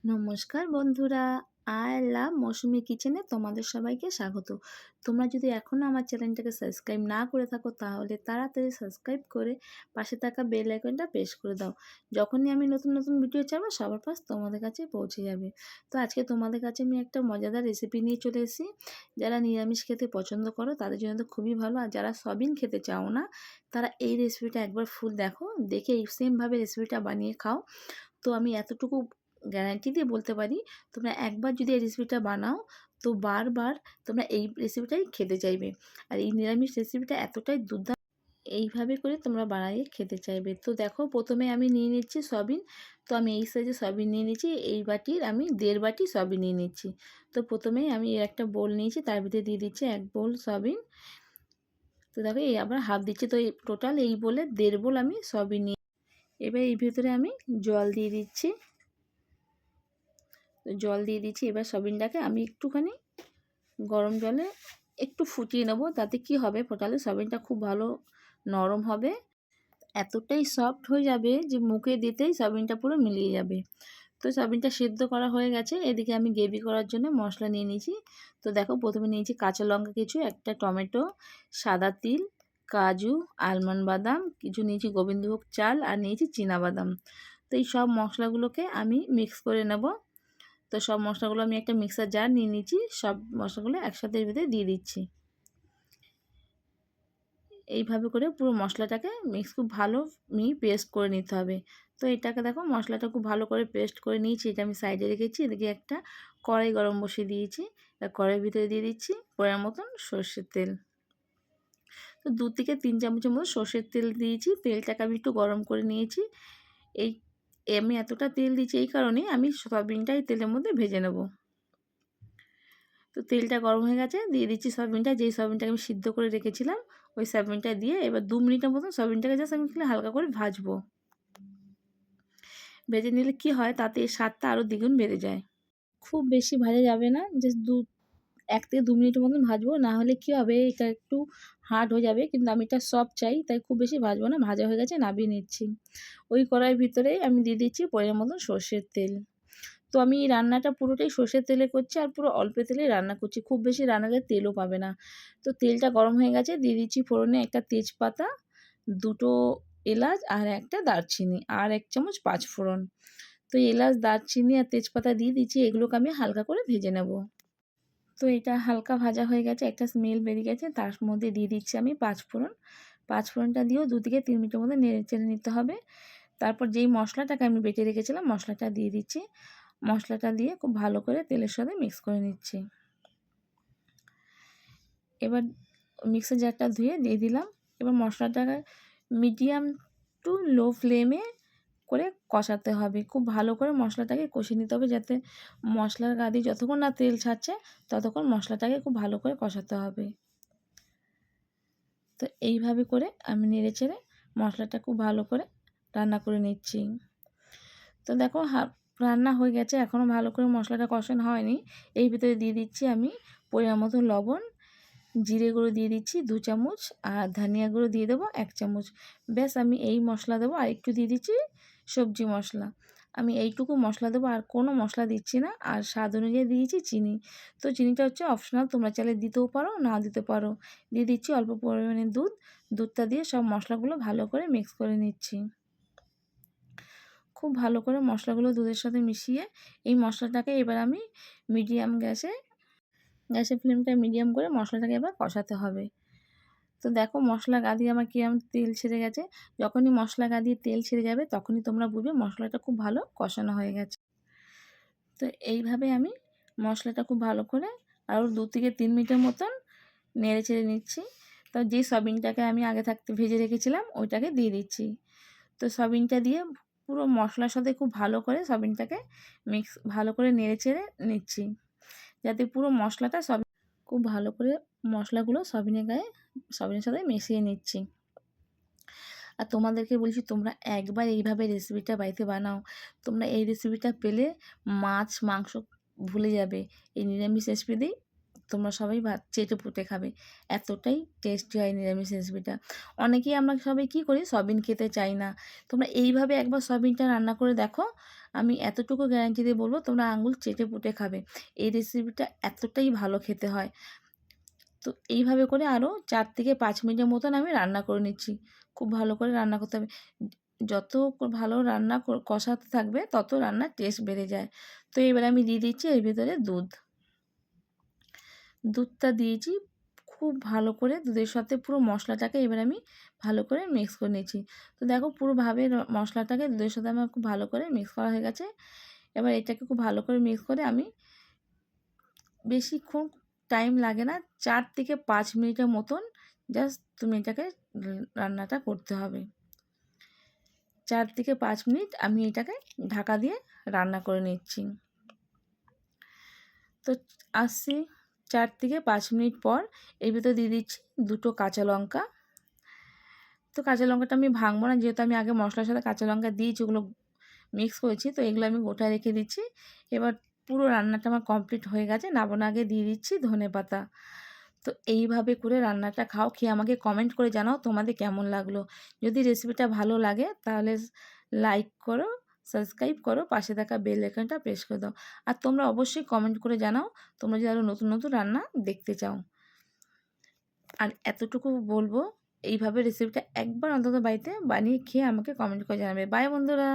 নমস্কার বন্ধুরা, I love মৌসুমি কিচেনে তোমাদের সবাইকে স্বাগত। তোমরা যদি এখনও আমার চ্যানেলটাকে সাবস্ক্রাইব না করে থাকো তাহলে তাড়াতাড়ি সাবস্ক্রাইব করে পাশে থাকা বেল আইকনটা প্রেস করে দাও। যখনই আমি নতুন নতুন ভিডিও ছাড়বো সবার ফার্স্ট তোমাদের কাছে পৌঁছে যাবে। তো আজকে তোমাদের কাছে আমি একটা মজাদার রেসিপি নিয়ে চলে এসেছি। যারা নিরামিষ খেতে পছন্দ করো তাদের জন্য তো খুবই ভালো, আর যারা সয়াবিন খেতে চাও না তারা এই রেসিপিটা একবার ফুল দেখো, দেখে এই সেমভাবে রেসিপিটা বানিয়ে খাও। তো আমি এতটুকু গ্যারান্টি দিয়ে বলতে পারি, তোমরা একবার যদি এই রেসিপিটা বানাও তো বারবার তোমরা এই রেসিপিটাই খেতে চাইবে। আর এই নিরামিষ রেসিপিটা এতটাই দুর্দান্ত, এইভাবে করে তোমরা বানিয়ে খেতে চাইবে। তো দেখো, প্রথমে আমি নিয়ে নিচ্ছি সয়াবিন। তো আমি এই সাইজে সয়াবিন নিয়ে নিচ্ছি, এই বাটির আমি 1.5 বাটি সয়াবিন নিয়ে নিচ্ছি। তো প্রথমেই আমি এর একটা বোল নিয়েছি, তার ভিতরে দিয়ে দিচ্ছি 1 বোল সয়াবিন। তো দেখো এই আবার হাফ দিচ্ছি, তো এই টোটাল এই বোলে 1.5 বোল আমি সয়াবিন নিয়ে, এবার এই ভিতরে আমি জল দিয়ে দিচ্ছি। জল দিয়ে দিচ্ছি। এবার সয়াবিনটাকে আমি একটুখানি গরম জলে একটু ফুটিয়ে নেব, তাতে কি হবে, ফোটালে সয়াবিনটা খুব ভালো নরম হবে, এতটাই সফট হয়ে যাবে যে মুখে দিতেই সয়াবিনটা পুরো মিলিয়ে যাবে। তো সয়াবিনটা সেদ্ধ করা হয়ে গেছে। এদিকে আমি গ্রেভি করার জন্য মশলা নিয়ে নিয়েছি। তো দেখো, প্রথমে নিয়েছি কাঁচা লঙ্কা কিছু, একটা টমেটো, সাদা তিল, কাজু, আলমন্ড বাদাম কিছু নিয়েছি, গোবিন্দভোগ চাল, আর নিয়েছি চীনাবাদাম। তো এই সব মশলাগুলোকে আমি মিক্স করে নেব। তো সব মশলাগুলো আমি একটা মিক্সার জার নিয়ে নিচ্ছি, সব মশলাগুলো একসাথে এর ভিতরে দিয়ে দিচ্ছি। এইভাবে করে পুরো মশলাটাকে খুব ভালো পেস্ট করে নিতে হবে। তো এটাকে দেখো, মশলাটা খুব ভালো করে পেস্ট করে নিয়েছি, এটা আমি সাইডে রেখেছি। এদিকে একটা কড়াই গরম বসিয়ে দিয়েছি, কড়াইয়ের ভিতরে দিয়ে দিচ্ছি পরিমাণ মতন সর্ষের তেল। তো 2 থেকে 3 চামচের মতো সর্ষের তেল দিয়েছি। তেলটাকে আমি একটু গরম করে নিয়েছি। এই আমি এতটা তেল দিচ্ছি এই কারণে, আমি সয়াবিনটা এই তেলের মধ্যে ভেজে নেব। তো তেলটা গরম হয়ে গেছে, দিয়ে দিচ্ছি সয়াবিনটা, যেই সয়াবিনটাকে আমি সিদ্ধ করে রেখেছিলাম ওই সয়াবিনটা দিয়ে এবার 2 মিনিটের মতো সয়াবিনটাকে জাস্ট আমি হালকা করে ভাজবো। ভেজে নিলে কি হয়, তাতে স্বাদটা আরও দ্বিগুণ বেড়ে যায়। খুব বেশি ভাজা যাবে না, জাস্ট 1 থেকে 2 মিনিটের মতন ভাজবো, না হলে কি হবে, এটা একটু হার্ড হয়ে যাবে, কিন্তু আমি এটা সফট চাই, তাই খুব বেশি ভাজবো না। ভাজা হয়ে গেছে, নামিয়ে নিচ্ছি। ওই কড়াইয়ের ভিতরেই আমি দিয়ে দিচ্ছি পরিমাণ মতন সর্ষের তেল। তো আমি এই রান্নাটা পুরোটাই সর্ষের তেলে করছি, আর পুরো অল্প তেলেই রান্না করছি, খুব বেশি রান্নাতে তেলও পাবে না। তো তেলটা গরম হয়ে গেছে, দিয়ে দিচ্ছি ফোড়নে একটা তেজপাতা, 2টো এলাচ, আর একটা দারচিনি, আর 1 চামচ পাঁচফোড়ন। তো এলাচ, দারচিনি আর তেজপাতা দিয়ে দিচ্ছি, এগুলোকে আমি হালকা করে ভেজে নেব। তো এটা হালকা ভাজা হয়ে গেছে, একটা স্মেল বেরিয়ে গেছে, তার মধ্যে দিয়ে দিচ্ছি আমি পাঁচফোড়ন। পাঁচফোড়নটা দিয়েও 2 থেকে 3 মিনিটের মধ্যে নেড়ে চেড়ে নিতে হবে। তারপর যেই মশলাটাকে আমি বেটে রেখেছিলাম মশলাটা দিয়ে দিচ্ছি। মশলাটা দিয়ে খুব ভালো করে তেলের সাথে মিক্স করে নিচ্ছি। এবার মিক্সার জারটা ধুয়ে দিয়ে দিলাম। এবার মশলাটাকে মিডিয়াম টু লো ফ্লেমে করে কষাতে হবে, খুব ভালো করে মশলাটাকে কষিয়ে নিতে হবে, যাতে মশলার গা দিয়ে যতক্ষণ না তেল ছাড়ছে ততক্ষণ মশলাটাকে খুব ভালো করে কষাতে হবে। তো এইভাবে করে আমি নেড়েচেড়ে মশলাটা খুব ভালো করে রান্না করে নিচ্ছি। তো দেখো রান্না হয়ে গেছে, এখনও ভালো করে মশলাটা কষানো হয়নি। এই ভিতরে দিয়ে দিচ্ছি আমি পরিমাণ মতো লবণ, জিরে গুঁড়ো দিয়ে দিচ্ছি 2 চামচ, আর ধনিয়া গুঁড়ো দিয়ে দেবো 1 চামচ। ব্যাস আমি এই মশলা দেবো, আর একটু দিয়ে দিচ্ছি সবজি মশলা। আমি এইটুকু মশলা দেবো, আর কোনো মশলা দিচ্ছি না। আর স্বাদ অনুযায়ী দিয়েছি চিনি। তো চিনিটা হচ্ছে অপশনাল, তোমরা চাইলে দিতেও পারো, না দিতে পারো। দিয়ে দিচ্ছি অল্প পরিমাণে দুধ। দুধটা দিয়ে সব মশলাগুলো ভালো করে মিক্স করে নিচ্ছি। খুব ভালো করে মশলাগুলো দুধের সাথে মিশিয়ে এই মশলাটাকে এবার আমি গ্যাসের ফ্লেমটা মিডিয়াম করে মশলাটাকে এবার কষাতে হবে। তো দেখো, মশলা গা দিয়ে আমার কিরম তেল ছেড়ে গেছে। যখনই মশলা গা দিয়ে তেল ছেড়ে যাবে তখনই তোমরা বুঝবে মশলাটা খুব ভালো কষানো হয়ে গেছে। তো এইভাবে আমি মশলাটা খুব ভালো করে আরও 2 থেকে 3 মিনিটের মতন নেড়ে চেড়ে নিচ্ছি। তো যে সয়াবিনটাকে আমি আগে থাকতে ভেজে রেখেছিলাম ওইটাকে দিয়ে দিচ্ছি। তো সয়াবিনটা দিয়ে পুরো মশলার সাথে খুব ভালো করে সয়াবিনটাকে ভালো করে নেড়ে চেড়ে নিচ্ছি, যাতে পুরো মশলাটা খুব ভালো করে মশলাগুলো সয়াবিনের সাথে মিশিয়ে নিচ্ছি। আর তোমাদেরকে বলছি, তোমরা একবার এইভাবে রেসিপিটা বাড়িতে বানাও। তোমরা এই রেসিপিটা পেলে মাছ মাংস ভুলে যাবে এই নিরামিষ রেসিপি দিয়েই তোমরা সবাই ভাত চেটেপুটে খাবে। এতটাই টেস্টি হয় নিরামিষ রেসিপিটা। অনেকেই আমরা সবাই কী করি, সয়াবিন খেতে চাই না। তোমরা এইভাবে একবার সয়াবিনটা রান্না করে দেখো, আমি এতটুকু গ্যারান্টি দিয়ে বলবো তোমরা আঙুল চেটেপুটে খাবে। এই রেসিপিটা এতটাই ভালো খেতে হয়। তো এইভাবে করে আরও 4 থেকে 5 মিনিটের মতন আমি রান্না করে নিচ্ছি। খুব ভালো করে রান্না করতে হবে। যত ভালো রান্না কষাতে থাকবে তত রান্নার টেস্ট বেড়ে যায়। তো এবারে আমি দিয়ে দিচ্ছি এর ভেতরে দুধ। দুধটা দিয়েছি, খুব ভালো করে দুধের সাথে পুরো মশলাটাকে এবার আমি ভালো করে মিক্স করে নিচ্ছি। তো দেখো পুরোভাবে মশলাটাকে দুধের সাথে আমার খুব ভালো করে মিক্স করা হয়ে গেছে। এবার এটাকে খুব ভালো করে মিক্স করে আমি বেশিক্ষণ টাইম লাগে না, 4 থেকে 5 মিনিটের মতন জাস্ট তুমি এটাকে রান্নাটা করতে হবে। 4 থেকে 5 মিনিট আমি এটাকে ঢাকা দিয়ে রান্না করে নিচ্ছি। তো আসছি 4 থেকে 5 মিনিট পর এর ভিতরে দিয়ে দিচ্ছি 2টো কাঁচা লঙ্কা। তো কাঁচা লঙ্কাটা আমি ভাঙবো না, যেহেতু আমি আগে মশলার সাথে কাঁচা লঙ্কা দিয়েছি, ওগুলো মিক্স করেছি, তো এগুলো আমি গোটা রেখে দিচ্ছি। এবার পুরো রান্নাটা আমার কমপ্লিট হয়ে গেছে, নামানোর আগে দিয়ে দিচ্ছি ধনেপাতা। তো এইভাবে করে রান্নাটা খাও, খেয়ে আমাকে কমেন্ট করে জানাও তোমাদের কেমন লাগলো। যদি রেসিপিটা ভালো লাগে তাহলে লাইক করো, সাবস্ক্রাইব করো, পাশে থাকা বেল আইকনটা প্রেস করে দাও। আর তোমরা অবশ্যই কমেন্ট করে জানাও তোমরা যদি আরও নতুন নতুন রান্না দেখতে চাও। আর এতটুকু বলবো, এইভাবে রেসিপিটা একবার অন্তত বাড়িতে বানিয়ে খেয়ে আমাকে কমেন্ট করে জানাবে। বাই বন্ধুরা।